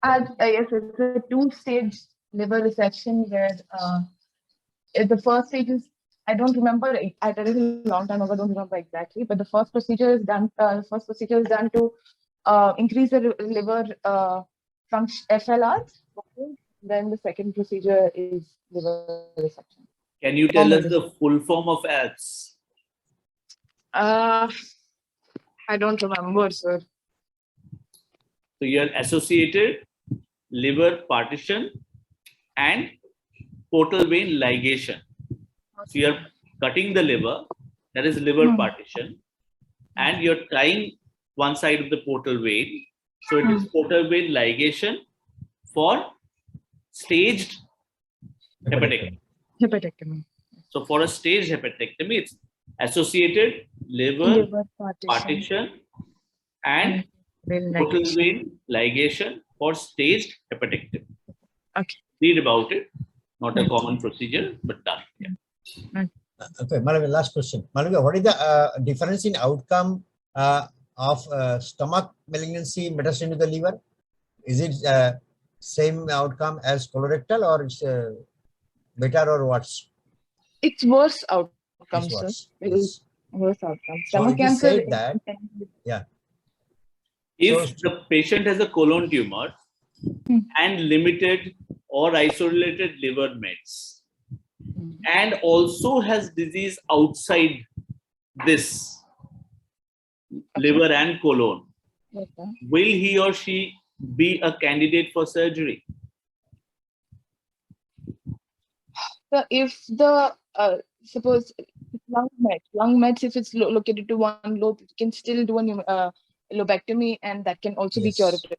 Yes, it's a two-stage liver resection where the first stage is, I don't remember, I did it a long time ago, I don't remember exactly, but the first procedure is done to increase the liver function FLR. Then the second procedure is liver resection. Can you tell us the full form of ALPS? I don't remember, sir. So you are associated liver partition and portal vein ligation. So you are cutting the liver, that is liver partition, and you're tying one side of the portal vein. So it is portal vein ligation for staged hepatectomy. So for a staged hepatectomy, it's associated liver partition and portal vein ligation for staged hepatectomy. Okay. Read about it. Not a common procedure, but done. Yeah. Okay, Malavi, last question. Malavi, what is the difference in outcome of stomach malignancy metastasis into the liver? Is it same outcome as colorectal, or it's better, or worse? It's worse outcome, It's sir. worse. It is Yes. worse outcome. So Stomach it is cancer. said that, yeah. If So- the patient has a colon tumor and limited or isolated liver mets, and also has disease outside this liver and colon, Okay. will he or she be a candidate for surgery? So if the suppose lung mets, if it's located to one lobe, you can still do a lobectomy, and that can also be Yes. curative.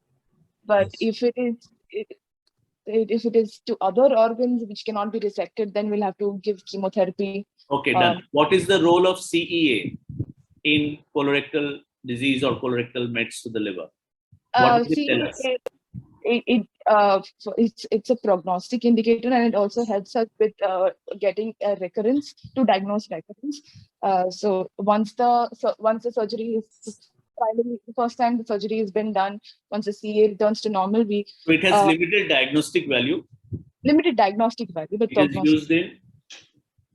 But Yes. if it is to other organs which cannot be resected, then we'll have to give chemotherapy. Okay, done. What is the role of CEA in colorectal disease or colorectal mets to the liver? What does it tell us? So it's a prognostic indicator, and it also helps us with getting a recurrence, to diagnose recurrence. So once the surgery is finally, the first time the surgery has been done, once the CA returns to normal, we So it has limited diagnostic value. limited diagnostic value, but It is prognostic. used in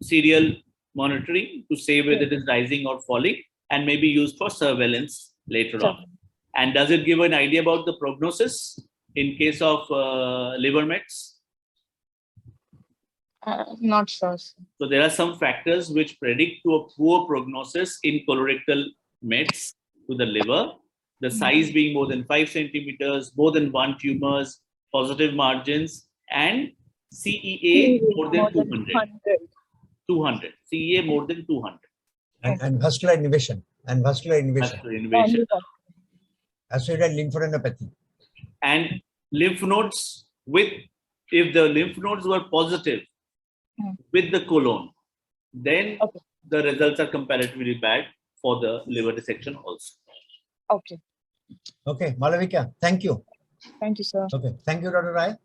serial monitoring to say whether it is rising or falling, and maybe used for surveillance later on. And does it give an idea about the prognosis in case of liver mets? Not sure. So there are some factors which predict to a poor prognosis in colorectal mets to the liver. The size being more than 5 centimeters, more than one tumors, positive margins, and CEA more than 200. 200. CEA more than 200. And vascular innervation. Vascular innervation. Associated lymphadenopathy. And lymph nodes if the lymph nodes were positive with the colon, then the results are comparatively bad for the liver dissection also. Okay. Okay, Malavika, thank you. Thank you, sir. Okay, thank you, Dr. Rai.